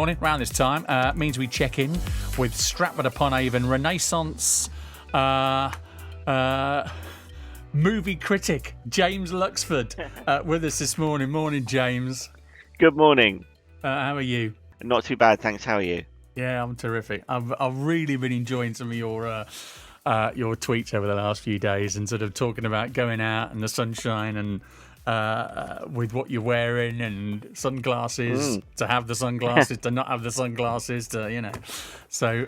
Morning, around this time means we check in with Stratford-upon-Avon Renaissance movie critic James Luxford with us this morning. Morning, James. Good morning. How are you? Not too bad, thanks. How are you? Yeah, I'm terrific. I've really been enjoying some of your tweets over the last few days and sort of talking about going out and the sunshine and with what you're wearing and sunglasses, to have the sunglasses, to not have the sunglasses, So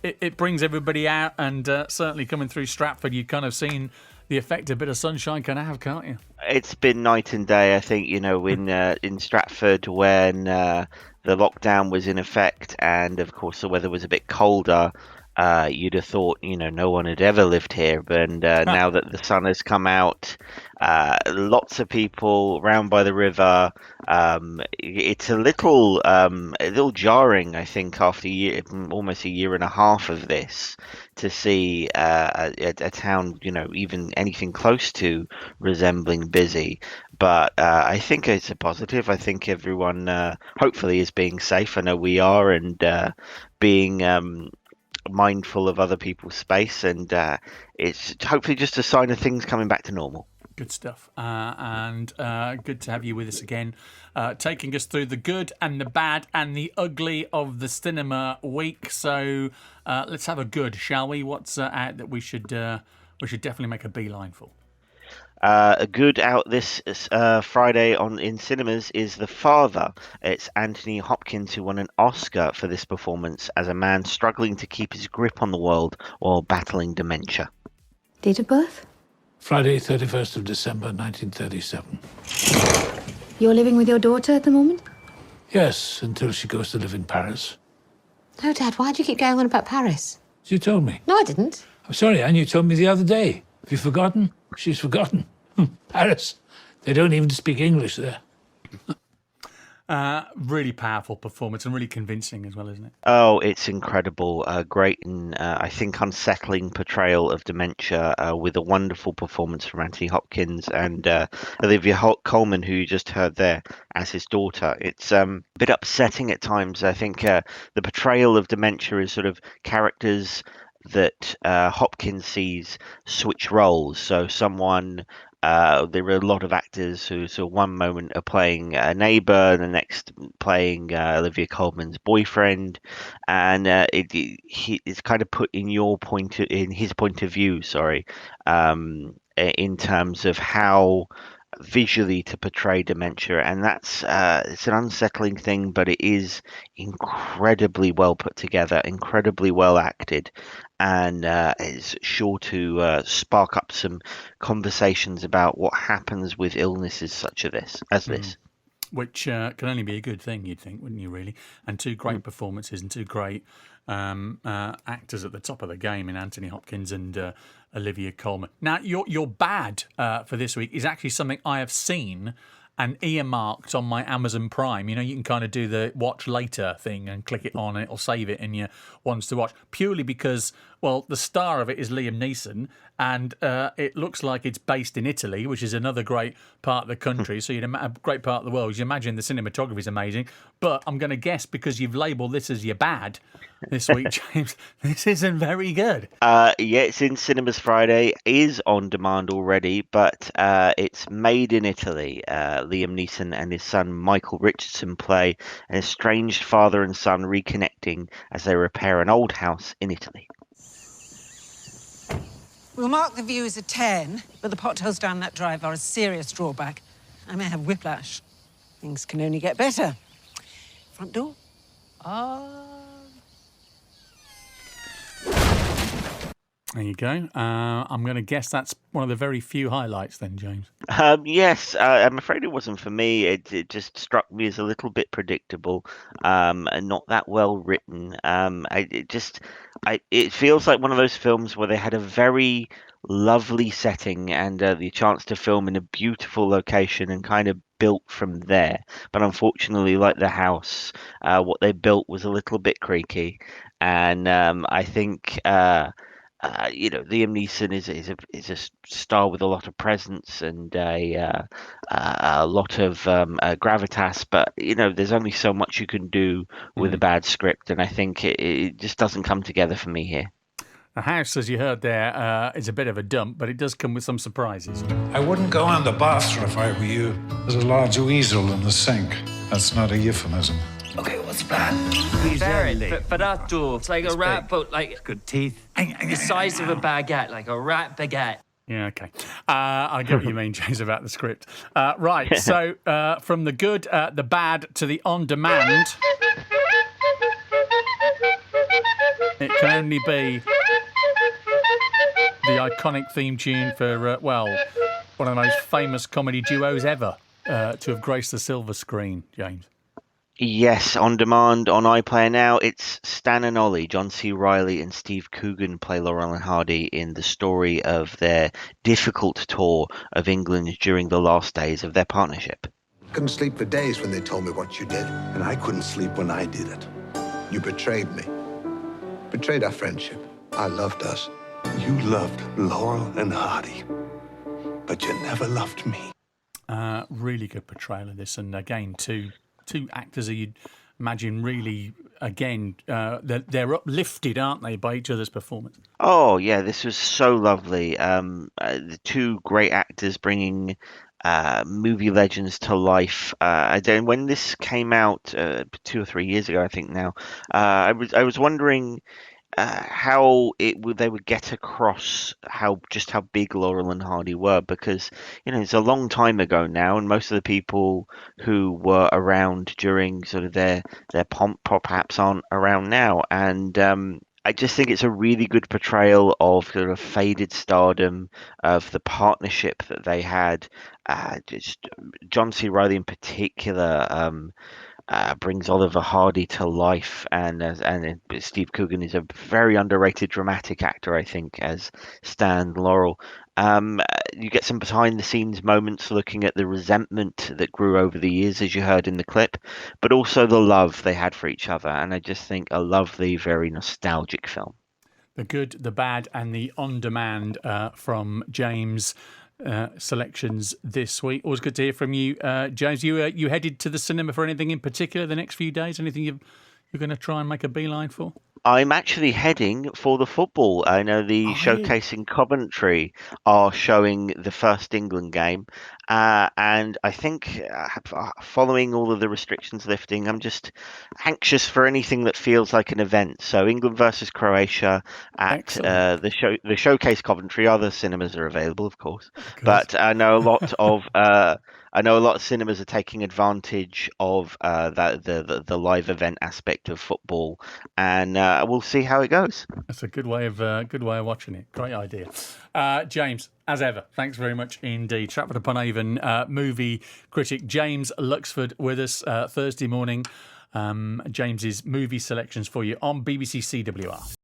it brings everybody out, and certainly coming through Stratford, you've kind of seen the effect a bit of sunshine can have, can't you? It's been night and day, I think, in Stratford when the lockdown was in effect and, of course, the weather was a bit colder. You'd have thought, no one had ever lived here. But now that the sun has come out, lots of people round by the river. It's a little jarring, I think, after almost a year and a half of this, to see a town, even anything close to resembling busy. But I think it's a positive. I think everyone hopefully is being safe. I know we are, and being mindful of other people's space, and it's hopefully just a sign of things coming back to normal. Good stuff, and good to have you with us again, taking us through the good and the bad and the ugly of the cinema week. So let's have a good, shall we? What's out that we should definitely make a beeline for? A good out this Friday in cinemas is The Father. It's Anthony Hopkins who won an Oscar for this performance as a man struggling to keep his grip on the world while battling dementia. Date of birth? Friday, 31st of December, 1937. You're living with your daughter at the moment? Yes, until she goes to live in Paris. No, Dad, why do you keep going on about Paris? You told me. No, I didn't. I'm sorry, Anne, you told me the other day. Have you forgotten? She's forgotten. Paris. They don't even speak English there. Really powerful performance and really convincing as well, isn't it? Oh, it's incredible. Great and I think unsettling portrayal of dementia with a wonderful performance from Anthony Hopkins and Olivia Colman, who you just heard there as his daughter. It's a bit upsetting at times. I think the portrayal of dementia is sort of characters that Hopkins sees switch roles. So there are a lot of actors who so one moment are playing a neighbor, the next playing Olivia Colman's boyfriend, and it's kind of put in his point of view. In terms of how visually to portray dementia, and that's it's an unsettling thing, but it is incredibly well put together, incredibly well acted, and is sure to spark up some conversations about what happens with illnesses such as this. Which can only be a good thing, you'd think, wouldn't you, really? And two great performances and two great actors at the top of the game in Anthony Hopkins and Olivia Colman. Now, your bad for this week is actually something I have seen and earmarked on my Amazon Prime. You can kind of do the watch later thing and click it on and it'll save it in your ones to watch, purely because, well, the star of it is Liam Neeson, and it looks like it's based in Italy, which is another great part of the country. So a great part of the world. You imagine the cinematography is amazing. But I'm going to guess, because you've labelled this as your bad this week, James, this isn't very good. Yeah, it's in cinemas Friday, is on demand already, but it's made in Italy. Liam Neeson and his son Michael Richardson play an estranged father and son reconnecting as they repair an old house in Italy. We'll mark the view as a 10, but the potholes down that drive are a serious drawback. I may have whiplash. Things can only get better. Front door? There you go. I'm going to guess that's one of the very few highlights then, James. Yes, I'm afraid it wasn't for me. It just struck me as a little bit predictable, and not that well written. It feels like one of those films where they had a very lovely setting and the chance to film in a beautiful location and kind of built from there. But unfortunately, like the house, what they built was a little bit creaky, and I think Liam Neeson is a star with a lot of presence and a lot of gravitas, but there's only so much you can do with a bad script, and I think it just doesn't come together for me here. The house, as you heard there, is a bit of a dump, but it does come with some surprises. I wouldn't go in the bathroom if I were you. There's a large weasel in the sink. That's not a euphemism. Okay, what's the plan? But that door, it's like a rat, but like Good teeth. the size of a baguette, like a rat baguette. Yeah, okay. I get what you mean, James, about the script. Right, so from the good, the bad, to the on-demand, it can only be the iconic theme tune for, one of the most famous comedy duos ever to have graced the silver screen, James. Yes, on demand on iPlayer now. It's Stan and Ollie. John C. Reilly and Steve Coogan play Laurel and Hardy in the story of their difficult tour of England during the last days of their partnership. Couldn't sleep for days when they told me what you did. And I couldn't sleep when I did it. You betrayed me. Betrayed our friendship. I loved us. You loved Laurel and Hardy, but you never loved me. Really good portrayal of this, and again, two actors who you'd imagine really, again, they're uplifted, aren't they, by each other's performance? Oh yeah, this was so lovely. The two great actors bringing movie legends to life. When this came out 2 or 3 years ago, I think now, I was wondering how they would get across how big Laurel and Hardy were, because it's a long time ago now, and most of the people who were around during sort of their pomp perhaps aren't around now, and I just think it's a really good portrayal of sort of faded stardom, of the partnership that they had. Just John C. Reilly in particular brings Oliver Hardy to life, and Steve Coogan is a very underrated dramatic actor, I think, as Stan Laurel. You get some behind the scenes moments looking at the resentment that grew over the years, as you heard in the clip, but also the love they had for each other, and I just think a lovely, very nostalgic film. The good, the bad, and the on-demand from James. Selections this week. Always good to hear from you, James. You headed to the cinema for anything in particular the next few days? Anything you're going to try and make a beeline for? I'm actually heading for the football. I know the Showcase in Coventry are showing the first England game. And I think following all of the restrictions lifting, I'm just anxious for anything that feels like an event. So England versus Croatia at the Showcase Coventry. Other cinemas are available, of course. But I know a lot of cinemas are taking advantage of the live event aspect of football, and we'll see how it goes. That's a good way of watching it. Great idea, James. As ever, thanks very much indeed. Stratford-upon-Avon movie critic James Luxford with us Thursday morning. James's movie selections for you on BBC CWR.